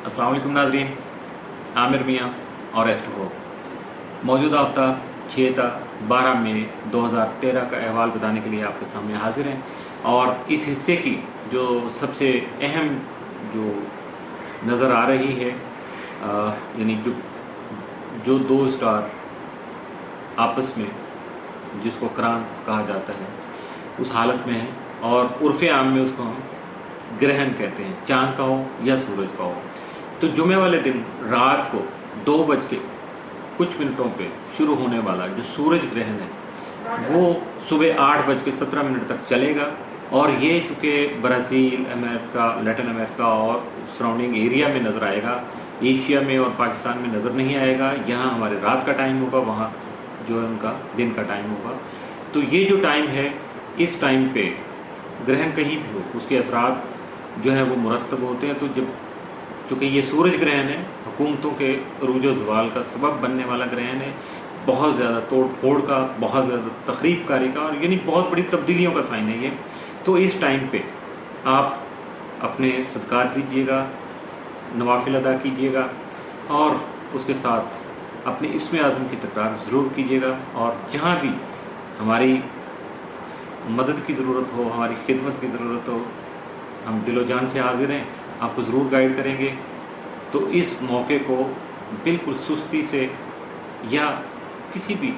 अस्सलाम वालेकुम नाज़रीन, आमिर मियाँ और एस्ट्रो मौजूदा हफ्ता 6 मई 2013 का अहवाल बताने के लिए आपके सामने हाजिर हैं। और इस हिस्से की जो सबसे अहम जो नज़र आ रही है, यानी जो दो स्टार आपस में जिसको करान कहा जाता है उस हालत में है, और उर्फ़े आम में उसको हम ग्रहण कहते हैं, चांद का हो या सूरज का हो। तो जुमे वाले दिन रात को 2:00 पे शुरू होने वाला जो सूरज ग्रहण है वो सुबह 8:17 तक चलेगा। और ये चूँकि ब्राज़ील, अमेरिका, लैटिन अमेरिका और सराउंडिंग एरिया में नज़र आएगा, एशिया में और पाकिस्तान में नज़र नहीं आएगा। यहाँ हमारे रात का टाइम होगा, वहाँ जो है उनका दिन का टाइम होगा। तो ये जो टाइम है, इस टाइम पे ग्रहण कहीं भी हो उसके असरात जो है वो मुरतब होते हैं। तो जब चूँकि ये सूरज ग्रहण है, हुकूमतों के अरूज व ज़वाल का सबब बनने वाला ग्रहण है, बहुत ज़्यादा तोड़ फोड़ का, बहुत ज़्यादा तखरीबकारी का, और यानी बहुत बड़ी तब्दीलियों का साइन है ये। तो इस टाइम पे आप अपने सदक़ात दीजिएगा, नवाफिल अदा कीजिएगा, और उसके साथ अपने इस्म आज़म की तकरार ज़रूर कीजिएगा। और जहाँ भी हमारी मदद की ज़रूरत हो, हमारी खिदमत की ज़रूरत हो, हम दिलो जान से हाजिर हैं, आपको ज़रूर गाइड करेंगे। तो इस मौके को बिल्कुल सुस्ती से या किसी भी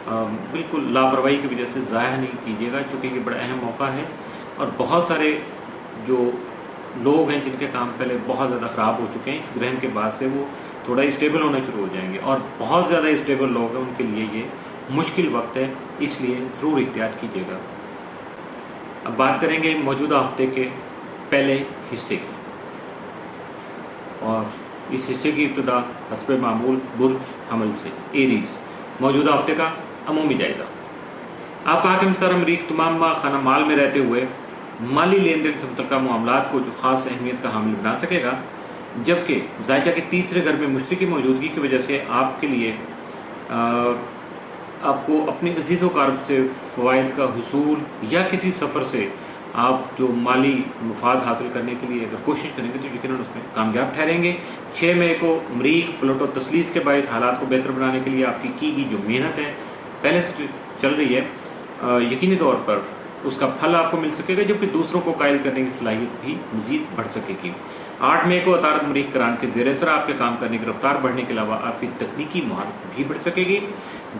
बिल्कुल लापरवाही की वजह से ज़ाया नहीं कीजिएगा, क्योंकि ये बड़ा अहम मौका है। और बहुत सारे जो लोग हैं जिनके काम पहले बहुत ज़्यादा ख़राब हो चुके हैं, इस ग्रहण के बाद से वो थोड़ा स्टेबल होना शुरू हो जाएंगे, और बहुत ज़्यादा स्टेबल लोग हैं उनके लिए ये मुश्किल वक्त है, इसलिए ज़रूर एहतियात कीजिएगा। अब बात करेंगे मौजूदा हफ्ते के पहले हिस्से की, और इस हिस्से की इब्तिदा हस्बे मामूल बुर्ज हमल से, एरीज, मौजूदा हफ्ते का अमूमी जायजा। आपका हाकिम सर अमरीक तमाम माह खाना माल में रहते हुए माली लेन देन से मुतल्लिका मामलात को जो खास अहमियत का हामिल बना सकेगा, जबकि जायजा के तीसरे घर में मुश्तरी की मौजूदगी की वजह से आपके लिए आपको अपने अजीज़ व कारब से फ़वाइद का हुसूल या किसी सफ़र से आप जो माली मुफाद हासिल करने के लिए अगर कोशिश करेंगे तो यकीनन उसमें कामयाब ठहरेंगे। 6 मई को मरीख, प्लूटो तस्लीस के बायस हालात को बेहतर बनाने के लिए आपकी की गई जो मेहनत है पहले से चल रही है, यकीनी तौर पर उसका फल आपको मिल सकेगा, जबकि दूसरों को कायल करने की सलाहियत भी मज़ीद बढ़ सकेगी। 8 मई को अतारत मरीख करान के ज़ेर असर आपके काम करने की रफ्तार बढ़ने के अलावा आपकी तकनीकी महारत भी बढ़ सकेगी।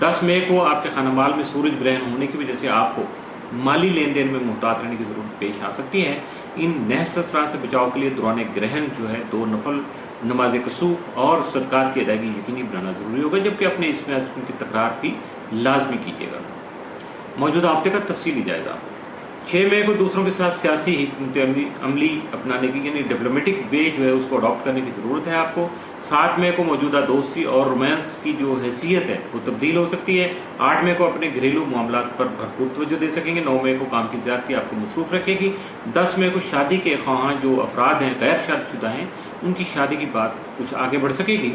10 मई को आपके खाना माल में सूरज ग्रहण होने की वजह से आपको माली लेन देन में मुहतात रहने की जरूरत पेश आ सकती है। इन नहस असरात से बचाव के लिए दौरान ग्रहण जो है 2 नफल नमाज कसूफ और सदक़ात की अदायगी यकीनी बनाना जरूरी होगा, जबकि अपने इसमें की तकरार भी लाजमी कीजिएगा। मौजूदा हफ्ते का तफसीली जायजा। 6 मई को दूसरों के साथ सियासी हिकमत अमली अपनाने की, यानी डिप्लोमेटिक वे जो है उसको अडॉप्ट करने की ज़रूरत है आपको। 7 मई को मौजूदा दोस्ती और रोमांस की जो हैसियत है वो तब्दील हो सकती है। 8 मई को अपने घरेलू मामलात पर भरपूर तवज्जो दे सकेंगे। 9 मई को काम की ज़्यादती आपको मसरूफ रखेगी। 10 मई को शादी के ख्वाहां जो अफराद हैं, गैर शादीशुदा हैं, उनकी शादी की बात कुछ आगे बढ़ सकेगी।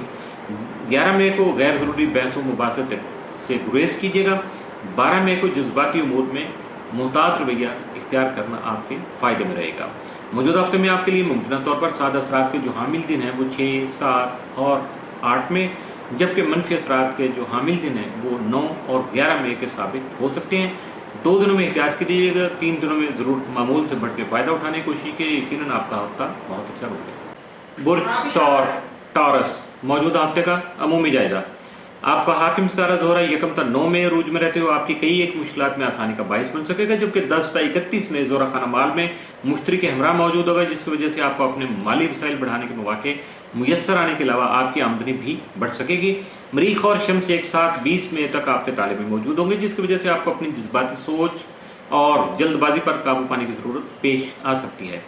11 मई को गैर ज़रूरी बहस व मुबासत से गुरेज कीजिएगा। 12 मई को जज्बाती उमूर में मुहतात रवैया इख्तियार करना आपके फ़ायदे में रहेगा। मौजूदा हफ्ते में आपके लिए मुमकिन तौर पर साद असरात के जो हामिल दिन हैं वो 6, 7 और 8 में, जबकि मनफी असरात के जो हामिल दिन हैं वो 9 और 11 मई के साबित हो सकते हैं। 2 दिनों में एहतियात कीजिएगा, 3 दिनों में ज़रूर मामूल से बढ़ के फ़ायदा उठाने की कोशिश कीजिए, यकीनन आपका हफ्ता बहुत अच्छा होगा। बुर्ज सौर टॉरस, मौजूदा हफ्ते का अमूमी जायजा। आपका हाकिम सितारा ज़ोहरा 1 ta 9 मई रूज में रहते हुए आपकी कई एक मुश्किलात में आसानी का बाइस बन सकेगा, जबकि 10 ta 31 मई ज़ोहरा खाना माल में मुश्तरी के हमरा मौजूद होगा, जिसकी वजह से आपको अपने माली वसाइल बढ़ाने के मौके मुयस्सर आने के अलावा आपकी आमदनी भी बढ़ सकेगी। मरीख और शम्स एक साथ 20 मई तक आपके ताले में मौजूद होंगे, जिसकी वजह से आपको अपनी जज्बाती सोच और जल्दबाजी पर काबू पाने की जरूरत पेश आ सकती है।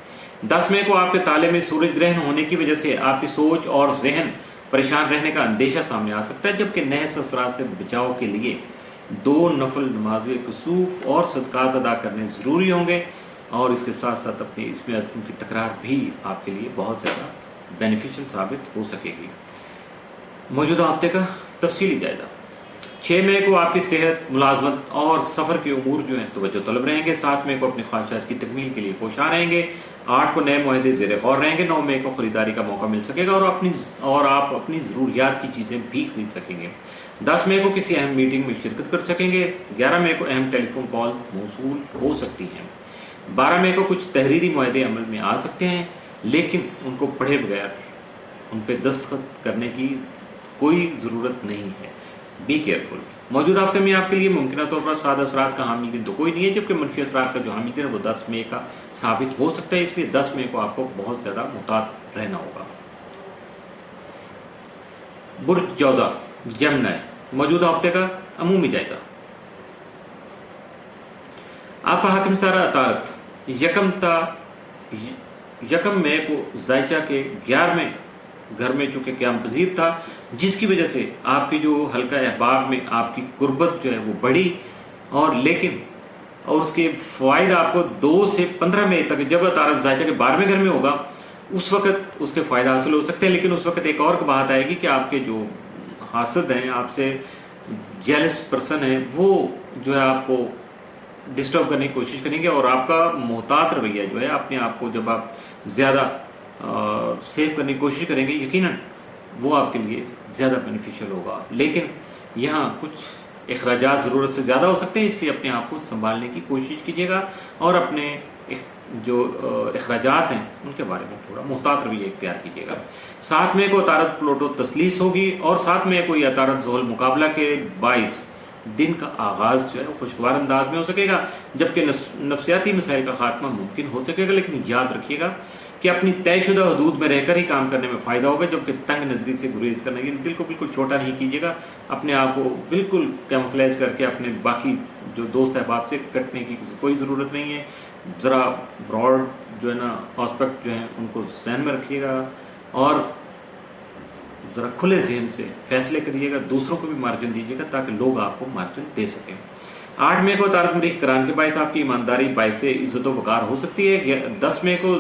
10 मई को आपके ताले में सूरज ग्रहण होने की वजह से आपकी सोच और जहन परेशान रहने का अंदेशा सामने आ सकता है, जबकि नहस असरात से बचाव के लिए 2 नफल नमाज कसूफ और सदक़ात अदा करने जरूरी होंगे, और इसके साथ साथ अपने इसमें उनकी तकरार भी आपके लिए बहुत ज़्यादा बेनिफिशियल साबित हो सकेगी। मौजूदा हफ्ते का तफसीली जायजा। 6 मई को आपकी सेहत, मुलाजमत और सफ़र के उमूर जो हैं तवज्जो तलब रहेंगे। 7 मई को अपनी ख्वाहिशात की तकमील के लिए कोशां रहेंगे। 8 کو نئے معاہدے زیر غور رہیں گے، 9 مئی کو خریداری کا موقع مل سکے گا اور آپ اپنی ضروریات کی چیزیں بھی خرید سکیں گے۔ 10 مئی کو کسی اہم میٹنگ میں شرکت کر سکیں گے۔ 11 مئی کو اہم ٹیلی فون کال موصول ہو سکتی ہیں۔ 12 مئی کو کچھ تحریری معاہدے عمل میں آ سکتے ہیں، لیکن ان کو پڑھے بغیر ان پہ دستخط کرنے کی کوئی ضرورت نہیں ہے۔ Be careful. موجودہ ہفتے میں آپ کے لیے ممکنہ طور پر سعد اثرات کا حامی دن تو کوئی نہیں ہے، جبکہ منفی اثرات کا جو حامی دن ہے وہ 10 مئی کا ثابت ہو سکتا ہے، اس لیے 10 مئی کو آپ کو بہت زیادہ محتاط رہنا ہوگا۔ برج جوزہ جمنائے، موجودہ ہفتے کا عمومی جائزہ۔ آپ کا حاکم سارہ اطارت یکم مئی کو ذائچہ کے 11ویں گھر میں چونکہ قیام پذیر تھا، جس کی وجہ سے آپ کی جو حلقہ احباب میں آپ کی قربت جو ہے وہ بڑھی، اور اس کے فوائد آپ کو 2 سے 15 مئی تک، جب اطارت ذائچہ کے 12ویں گھر میں ہوگا اس وقت اس کے فائدہ حاصل ہو سکتے ہیں، لیکن اس وقت ایک اور بات آئے گی کہ آپ کے جو حاسد ہیں، آپ سے جیلس پرسن ہیں، وہ جو ہے آپ کو ڈسٹرب کرنے کی کوشش کریں گے، اور آپ کا محتاط رویہ جو ہے اپنے آپ کو جب آپ زیادہ سیو کرنے کی کوشش کریں گے، یقیناً وہ آپ کے لیے زیادہ بینیفیشل ہوگا، لیکن یہاں کچھ اخراجات ضرورت سے زیادہ ہو سکتے ہیں، اس لیے اپنے آپ کو سنبھالنے کی کوشش کیجیے گا اور اپنے جو اخراجات ہیں ان کے بارے میں تھوڑا محتاط رویہ اختیار کیجیے گا۔ 7 مئی کو عطارد پلوٹو تسلیس ہوگی، اور 7 مئی کو یہ عطارد زحل مقابلہ کے باعث دن کا آغاز جو ہے وہ خوشگوار انداز میں ہو سکے گا، جبکہ نفسیاتی مسائل کا خاتمہ ممکن ہو سکے گا، لیکن یاد رکھیے گا کہ اپنی طے شدہ حدود میں رہ کر ہی کام کرنے میں فائدہ ہوگا، جبکہ تنگ نظری سے گریز کرنے کے دل کو بالکل چھوٹا نہیں کیجیے گا، اپنے آپ کو بالکل کیموفلیج کر کے اپنے باقی جو دوست احباب سے کٹنے کی کوئی ضرورت نہیں ہے۔ ذرا براڈ جو ہے نا آسپیکٹ جو ہیں ان کو ذہن میں رکھیے گا، اور ذرا کھلے ذہن سے فیصلے کریے گا، دوسروں کو بھی مارجن دیجیے گا تاکہ لوگ آپ کو مارجن دے سکیں۔ 8 مئی کو عطارد مریخ کران کے باعث آپ کی ایمانداری باعث عزت و وقار ہو سکتی ہے۔ 10 مئی کو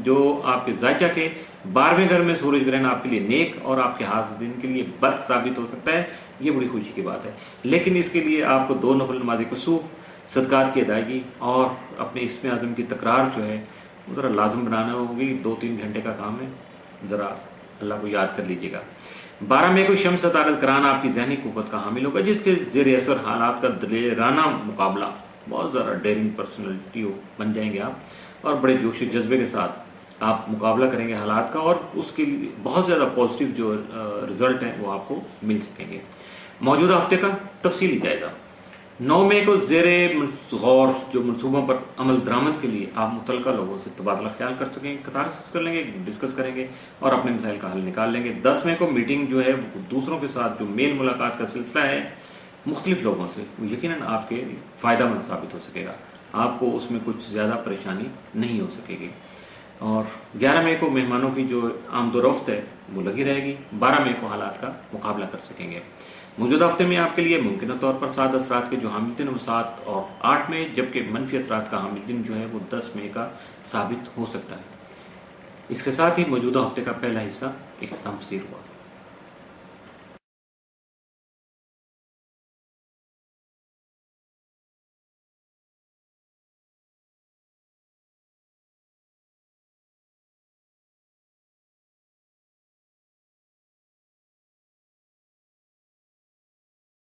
جو آپ کے ذائچہ کے 12ویں گھر میں سورج گرہن آپ کے لیے نیک اور آپ کے حاسدین کے لیے بد ثابت ہو سکتا ہے، یہ بڑی خوشی کی بات ہے، لیکن اس کے لیے آپ کو 2 نفل نماز کسوف، صدقات کی ادائیگی اور اپنے اسم اعظم کی تکرار جو ہے وہ ذرا لازم بنانا ہوگی، 2-3 گھنٹے کا کام ہے، ذرا اللہ کو یاد کر لیجیے گا۔ 12 مئی کو شمس عطارد کران آپ کی ذہنی قوت کا حامل ہوگا، جس کے زیر اثر حالات کا دلیرانہ مقابلہ، بہت زیادہ ڈیرنگ پرسنالٹی بن جائیں گے آپ، اور بڑے جوش و جذبے کے ساتھ آپ مقابلہ کریں گے حالات کا، اور اس کے لیے بہت زیادہ پازیٹیو جو رزلٹ ہیں وہ آپ کو مل سکیں گے۔ موجودہ ہفتے کا تفصیلی جائزہ۔ 9 مئی کو زیر غور جو منصوبوں پر عمل درآمد کے لیے آپ متعلقہ لوگوں سے تبادلہ خیال کر سکیں گے، کتارسس کر لیں گے، ڈسکس کریں گے اور اپنے مسائل کا حل نکال لیں گے۔ 10 مئی کو میٹنگ جو ہے دوسروں کے ساتھ جو میل ملاقات کا سلسلہ ہے مختلف لوگوں سے، وہ یقیناً آپ کے فائدہ مند ثابت ہو سکے گا، آپ کو اس میں کچھ زیادہ پریشانی نہیں ہو سکے گی۔ اور 11 مئی کو مہمانوں کی جو آمد و رفت ہے وہ لگی رہے گی، 12 مئی کو حالات کا مقابلہ کر سکیں گے۔ موجودہ ہفتے میں آپ کے لیے ممکنہ طور پر سعد اثرات کے جو حامل دن وہ 7 اور 8 مئی، جبکہ منفی اثرات کا حامل دن جو ہے وہ 10 مئی کا ثابت ہو سکتا ہے۔ اس کے ساتھ ہی موجودہ ہفتے کا پہلا حصہ اختتام پذیر ہوا۔